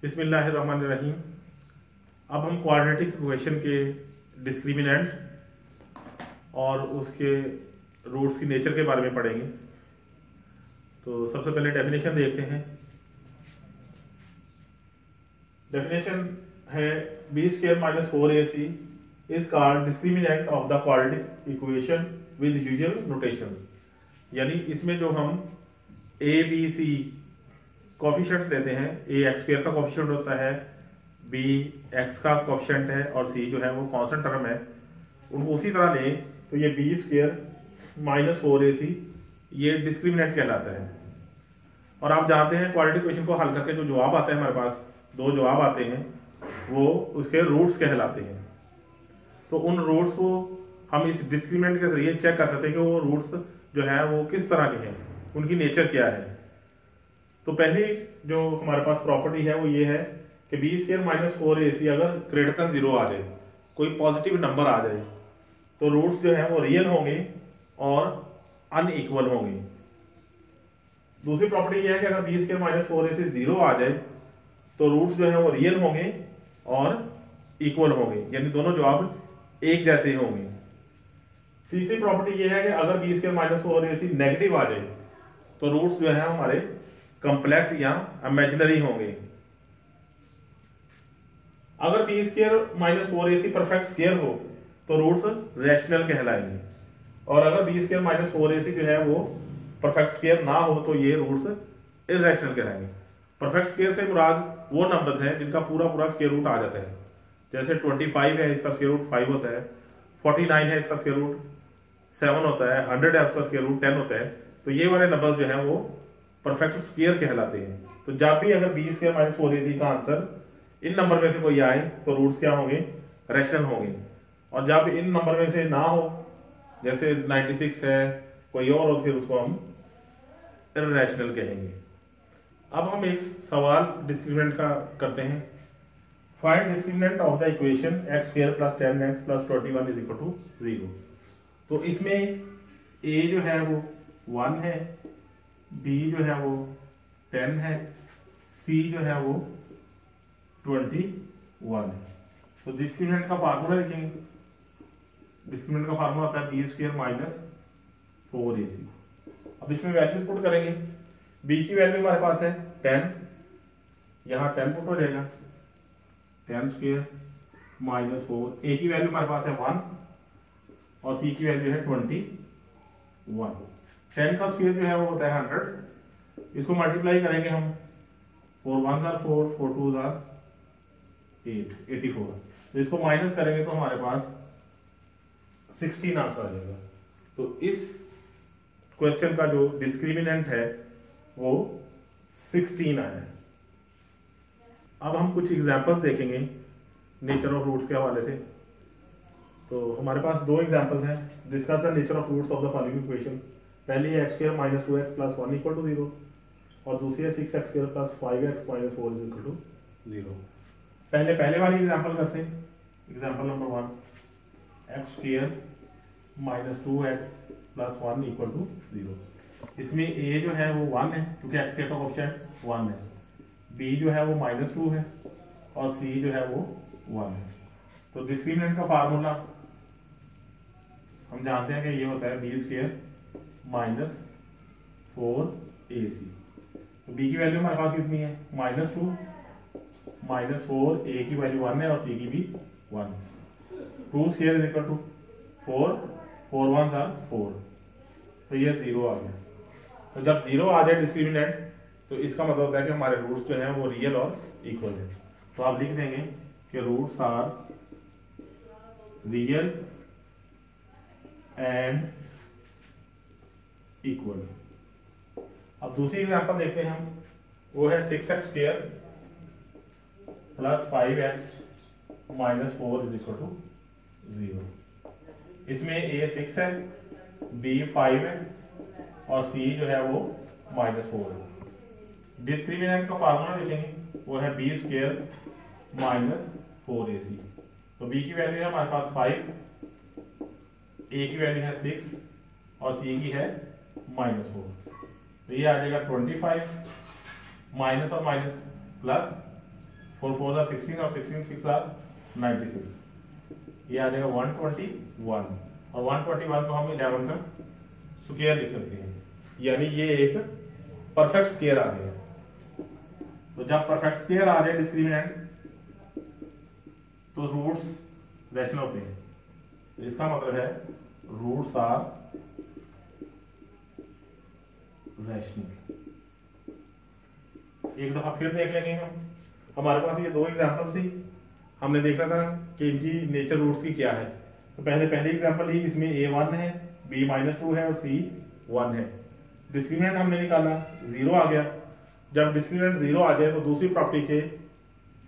बिस्मिल्लाहिर्रहमानिर्रहीम। अब हम क्वाड्रेटिक इक्वेशन के डिस्क्रिमिनेंट और उसके रूट्स की नेचर के बारे में पढ़ेंगे। तो सबसे पहले डेफिनेशन देखते हैं। डेफिनेशन है B square minus 4ac is called discriminant of the quadratic equation with usual notations. यानी इसमें जो हम a b c कोफिशिएंट्स लेते हैं, a x स्क्वायर का कोफिशिएंट होता है, b x का कोफिशिएंट है और c जो है वो कांस्टेंट टर्म है, उनको उसी तरह लें तो ये b स्क्वायर माइनस 4ac ये डिस्क्रिमिनेंट कहलाता है। और आप जानते हैं क्वाड्रेटिक इक्वेशन को हल करके जो जवाब आता है, हमारे पास दो जवाब आते हैं, वो उसके रूट्स कहलाते हैं। तो उन रूट्स को हम इस डिस्क्रिमिनेंट के जरिए चेक कर सकते हैं कि वो रूट्स जो है वो किस तरह के हैं, उनकी नेचर क्या है। तो पहली जो हमारे पास प्रॉपर्टी है वो ये है कि बी स्क्वायर माइनस 4ac अगर ग्रेटर देन 0 आ जाए, कोई पॉजिटिव नंबर आ जाए, तो रूट्स जो है वो रियल होंगे और अनइक्वल होंगे। दूसरी प्रॉपर्टी ये है कि अगर बी स्क्वायर माइनस 4ac 0 आ जाए तो रूट्स जो है वो रियल होंगे और इक्वल होंगे, यानी दोनों जवाब एक जैसे होंगे। तीसरी प्रॉपर्टी ये है कि अगर B square minus 4ac negative आ जाए तो रूट्स जो है हमारे कॉम्प्लेक्स या इमेजिनरी होंगे। अगर B square minus 4ac perfect square हो तो रूट्स रैशनल कहलाएंगे, और अगर बी स्क्वायर माइनस 4ac जो है वो परफेक्ट स्क्वायर ना हो तो ये रूट्स इररेशनल कहलाएंगे। परफेक्ट स्क्वायर से मुराद वो नंबर है जिनका पूरा पूरा स्क्वायर रूट आ जाता है, जैसे 25 है, इसका स्क्वायर रूट 5 होता है, 49 है, इसका स्क्वायर रूट 7 होता है, 100 है, उसका स्क्वायर रूट 10 होता है। तो ये वाले नंबर्स जो है वो परफेक्ट स्क्वायर कहलाते हैं। तो जब भी अगर बी स्क्वायर माइनस 4ac का आंसर इन नंबर में से कोई आए तो रूट्स क्या होंगे, रैशनल होंगे। और जब इन नंबर में से ना हो, जैसे 96 है कोई और हो, फिर उसको हम इररेशनल कहेंगे। अब हम एक सवाल डिस्क्रिमिनेंट का करते हैं। Find discriminant of the equation x square plus 10x plus 21 is equal to 0। तो इसमें a जो है वो 1 है, b जो है वो 10 है, c जो है वो 21 है। तो डिस्क्रिमिनेंट का फार्मूला लिखेंगे। डिस्क्रिमिनेंट का फार्मूला होता है बी स्क्वायर माइनस 4ac। अब इसमें वैल्यूज पुट करेंगे। b की वैल्यू हमारे पास है 10, यहाँ 10 पुट हो जाएगा, 10 स्क्वायर माइनस 4। a की वैल्यू हमारे पास है 1 और c की वैल्यू है 21। 10 का स्क्वायर जो है वो होता है 100। इसको मल्टीप्लाई करेंगे हम, 4 1 are 4, 4 2 are 8, 84। तो इसको माइनस करेंगे तो हमारे पास 16 आंसर आ जाएगा। तो इस क्वेश्चन का जो डिस्क्रिमिनेंट है वो 16 आया। अब हम कुछ एग्जांपल्स देखेंगे नेचर ऑफ रूट्स के हवाले से। तो हमारे पास दो एग्जांपल्स हैं। Discuss the nature of roots of the following equation. पहली है x square minus 2x plus 1 equal to 0 और दूसरी है 6x square plus 5x minus 4 is equal to 0। पहले वाली एग्जांपल करते हैं। Example number 1, x square minus 2x plus 1 equal to 0। इसमें a जो है वो 1 है क्योंकि x स्क्वायर का कोएफिशिएंट 1 है, b जो है वो माइनस 2 है और c जो है वो 1 है। तो डिस्क्रिमिनेंट का फार्मूला हम जानते हैं कि ये होता है बी स्क्वायर माइनस 4ac। तो b की वैल्यू हमारे पास कितनी है, माइनस 2 माइनस 4, a की वैल्यू 1 है और c की भी 1। 2 square is equal to 4, 4 1 are 4, तो ये 0 आ गया। तो जब 0 आ जाए डिस्क्रिमिनेंट तो इसका मतलब होता है कि हमारे रूट्स जो हैं वो रियल और इक्वल है। तो आप लिख देंगे कि roots are real and equal. अब दूसरी एग्जांपल देखते हैं हम, वो है 6x square plus 5x minus 4 is equal to 0। इसमें a 6 है, b 5 है और c जो है वो माइनस 4 है। डिस्क्रिमिनेंट का फार्मूला लिखेंगे, वो है बी स्क्वायर माइनस 4ac। तो b की वैल्यू है हमारे पास 5, a की वैल्यू है 6 और c की है माइनस 4। तो ये आ जाएगा 25 माइनस और माइनस प्लस 4 4 are 16 और 16 6 are 96, ये आ जाएगा 121 और 121 को हम 11 का स्क्वायर लिख सकते हैं, यानी ये एक परफेक्ट स्क्वायर आ गया। तो जब परफेक्ट स्क्वायर आ जाए डिस्क्रिमिनेंट तो रूट्स रैशनल होते हैं, तो इसका मतलब है रूट्स आर रैशनल। एक दफा फिर देख लेंगे हम, हमारे पास ये दो एग्जांपल्स थी, हमने देखा था कि इनकी नेचर रूट्स की क्या है। तो पहले एग्जांपल ही, इसमें a1 है, b -2 है और c 1 है। डिस्क्रिमिनेंट हमने निकाला, 0 आ गया। जब डिस्क्रिमिनेंट 0 आ जाए तो दूसरी प्रॉपर्टी के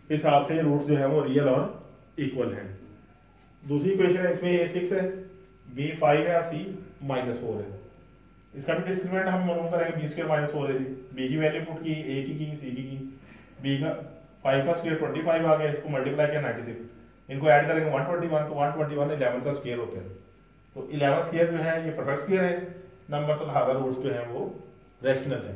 हिसाब से रूट्स जो है वो रियल और इक्वल है। दूसरी इक्वेशन है, इसमें a6 है, b 5 है और c -4 है। इसका भी डिस्क्रिमिनेंट हम मालूम करेंगे, b स्क्वायर -4 है, b की वैल्यू पुट की, a की c की, b का 5 का स्क्वायर 25 आ गया, इसको मल्टीप्लाई किया 96, इनको ऐड करेंगे 121, तो 121 11 का स्क्वायर होता है। तो 11 स्क्वायर जो है ये परफेक्ट स्क्वायर है नंबर, तो लिहाजा रूट्स जो है वो रैशनल है।